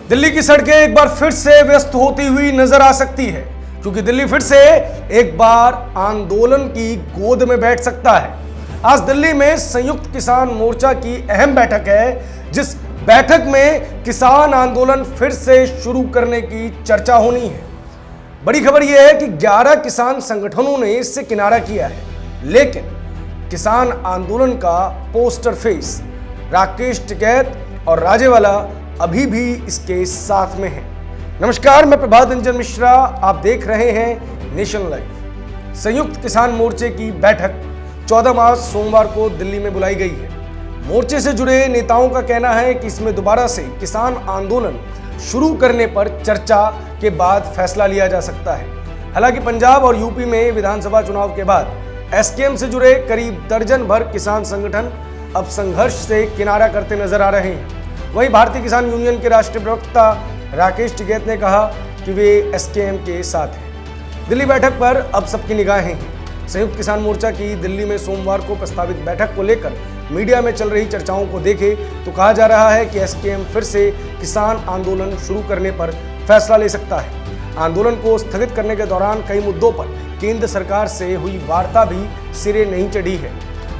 दिल्ली की सड़कें एक बार फिर से व्यस्त होती हुई नजर आ सकती है, क्योंकि दिल्ली फिर से एक बार आंदोलन की गोद में बैठ सकता है। आज दिल्ली में संयुक्त किसान मोर्चा की अहम बैठक है, जिस बैठक में किसान आंदोलन फिर से शुरू करने की चर्चा होनी है। बड़ी खबर यह है कि 11 किसान संगठनों ने इससे किनारा किया है, लेकिन किसान आंदोलन का पोस्टर फेस राकेश टिकैत और राजेवाला अभी भी इसके साथ में है। नमस्कार, मैं प्रभात रंजन मिश्रा, आप देख रहे हैं नेशन लाइव। संयुक्त किसान मोर्चे की बैठक 14 मार्च सोमवार को दिल्ली में बुलाई गई है। मोर्चे से जुड़े नेताओं का कहना है कि इसमें दोबारा से किसान आंदोलन शुरू करने पर चर्चा के बाद फैसला लिया जा सकता है। हालांकि पंजाब और यूपी में विधानसभा चुनाव के बाद एसकेएम से जुड़े करीब दर्जन भर किसान संगठन अब संघर्ष से किनारा करते नजर आ रहे हैं। वहीं भारतीय किसान यूनियन के राष्ट्रीय प्रवक्ता राकेश टिकैत ने कहा कि वे एसकेएम के साथ हैं। दिल्ली बैठक पर अब सबकी निगाहें हैं। संयुक्त किसान मोर्चा की दिल्ली में सोमवार को प्रस्तावित बैठक को लेकर मीडिया में चल रही चर्चाओं को देखें तो कहा जा रहा है कि एसकेएम फिर से किसान आंदोलन शुरू करने पर फैसला ले सकता है। आंदोलन को स्थगित करने के दौरान कई मुद्दों पर केंद्र सरकार से हुई वार्ता भी सिरे नहीं चढ़ी है।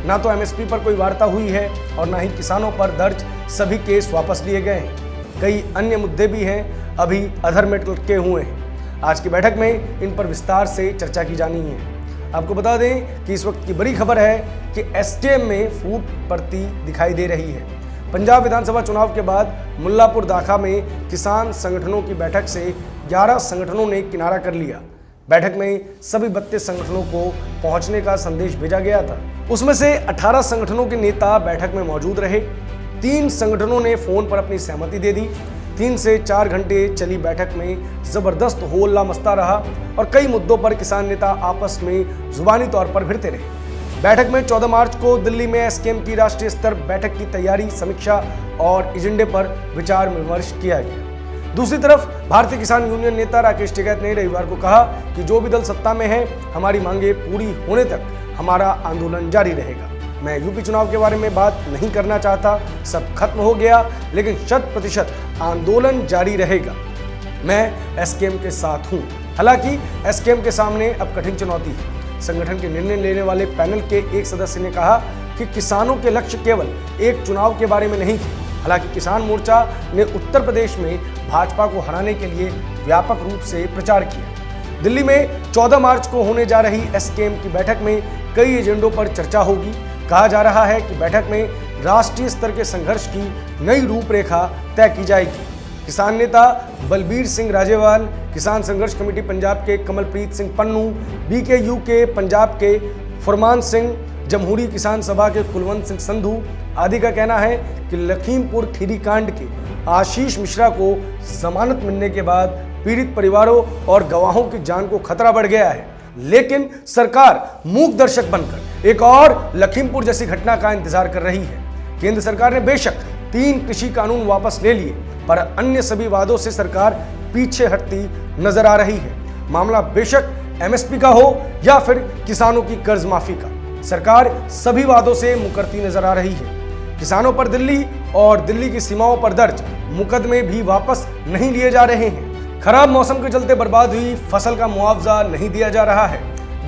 ना तो एमएसपी पर कोई वार्ता हुई है और ना ही किसानों पर दर्ज सभी केस वापस लिए गए हैं। कई अन्य मुद्दे भी हैं, अभी अधर में लटके हुए हैं। आज की बैठक में इन पर विस्तार से चर्चा की जानी है। आपको बता दें कि इस वक्त की बड़ी खबर है कि एसकेएम में फूट पड़ती दिखाई दे रही है। पंजाब विधानसभा चुनाव के बाद मुल्लापुर दाखा में किसान संगठनों की बैठक से 11 संगठनों ने किनारा कर लिया। बैठक में सभी 32 संगठनों को पहुंचने का संदेश भेजा गया था। उसमें से 18 संगठनों के नेता बैठक में मौजूद रहे। 3 संगठनों ने फोन पर अपनी सहमति दे दी। 3 से 4 घंटे चली बैठक में जबरदस्त होल्ला मचता रहा और कई मुद्दों पर किसान नेता आपस में जुबानी तौर पर भिड़ते रहे। बैठक में 14 मार्च को दिल्ली में एसकेएम की राष्ट्रीय स्तर बैठक की तैयारी, समीक्षा और एजेंडे पर विचार विमर्श किया गया। दूसरी तरफ भारतीय किसान यूनियन नेता राकेश टिकैत ने रविवार को कहा कि जो भी दल सत्ता में है, हमारी मांगे पूरी होने तक हमारा आंदोलन जारी रहेगा। मैं यूपी चुनाव के बारे में बात नहीं करना चाहता, सब खत्म हो गया, लेकिन 100% आंदोलन जारी रहेगा। मैं एसकेएम के साथ हूं। हालांकि एसकेएम के सामने अब कठिन चुनौती है। संगठन के निर्णय लेने वाले पैनल के एक सदस्य ने कहा कि किसानों के लक्ष्य केवल एक चुनाव के बारे में नहीं थे। हालांकि किसान मोर्चा ने उत्तर प्रदेश में भाजपा को हराने के लिए व्यापक रूप से प्रचार किया। दिल्ली में 14 मार्च को होने जा रही एसकेएम की बैठक में कई एजेंडों पर चर्चा होगी। कहा जा रहा है कि बैठक में राष्ट्रीय स्तर के संघर्ष की नई रूपरेखा तय की जाएगी। किसान नेता बलबीर सिंह राजेवाल, किसान संघर्ष कमेटी पंजाब के कमलप्रीत सिंह पन्नू, बीकेयू के पंजाब के फुरमान सिंह, जमहूरी किसान सभा के कुलवंत सिंह संधू आदि का कहना है कि लखीमपुर खीरी कांड के आशीष मिश्रा को जमानत मिलने के बाद पीड़ित परिवारों और गवाहों की जान को खतरा बढ़ गया है। लेकिन सरकार मूक दर्शक बनकर एक और लखीमपुर जैसी घटना का इंतजार कर रही है। केंद्र सरकार ने बेशक 3 कृषि कानून वापस ले लिए, पर अन्य सभी वादों से सरकार पीछे हटती नजर आ रही है। मामला बेशक एमएसपी का हो या फिर किसानों की कर्ज माफी का, सरकार सभी वादों से मुकरती नजर आ रही है। किसानों पर दिल्ली और दिल्ली की सीमाओं पर दर्ज मुकदमे भी वापस नहीं लिए जा रहे हैं। खराब मौसम के चलते बर्बाद हुई फसल का मुआवजा नहीं दिया जा रहा है।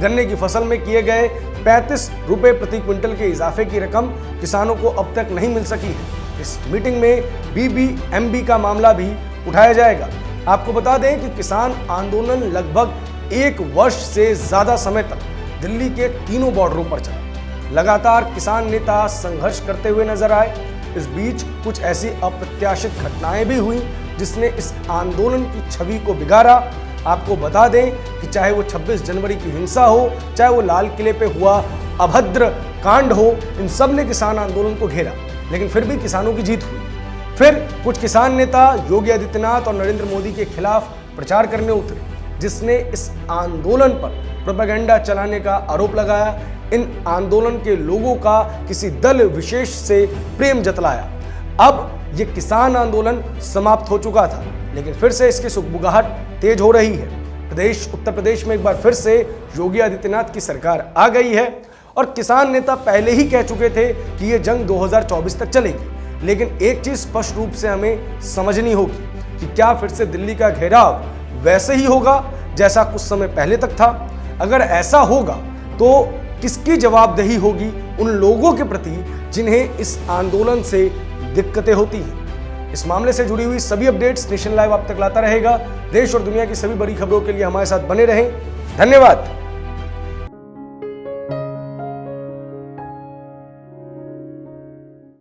गन्ने की फसल में किए गए 35 रुपए प्रति क्विंटल के इजाफे की रकम किसानों को अब तक नहीं मिल सकी है। इस मीटिंग में बीबीएमबी का मामला भी उठाया जाएगा। आपको बता दें कि किसान आंदोलन लगभग 1 वर्ष से ज्यादा समय तक दिल्ली के तीनों बॉर्डरों पर चला। लगातार किसान नेता संघर्ष करते हुए नजर आए। इस बीच कुछ ऐसी अप्रत्याशित घटनाएं भी हुई जिसने इस आंदोलन की छवि को बिगाड़ा। आपको बता दें कि चाहे वो 26 जनवरी की हिंसा हो, चाहे वो लाल किले पे हुआ अभद्र कांड हो, इन सब ने किसान आंदोलन को घेरा, लेकिन फिर भी किसानों की जीत हुई। फिर कुछ किसान नेता योगी आदित्यनाथ और नरेंद्र मोदी के खिलाफ प्रचार करने उतरे, जिसने इस आंदोलन पर प्रोपेगेंडा चलाने का आरोप लगाया। इन आंदोलन के लोगों का किसी दल विशेष से प्रेम जतलाया। अब ये किसान आंदोलन समाप्त हो चुका था, लेकिन फिर से इसकी सुगबुगाहट तेज हो रही है। उत्तर प्रदेश में एक बार फिर से योगी आदित्यनाथ की सरकार आ गई है और किसान नेता पहले ही कह चुके थे कि ये जंग 2024 तक चलेगी। लेकिन एक चीज स्पष्ट रूप से हमें समझनी होगी कि क्या फिर से दिल्ली का घेराव वैसे ही होगा जैसा कुछ समय पहले तक था। अगर ऐसा होगा तो किसकी जवाबदेही होगी उन लोगों के प्रति जिन्हें इस आंदोलन से दिक्कतें होती हैं। इस मामले से जुड़ी हुई सभी अपडेट्स नेशन लाइव आप तक लाता रहेगा। देश और दुनिया की सभी बड़ी खबरों के लिए हमारे साथ बने रहें। धन्यवाद।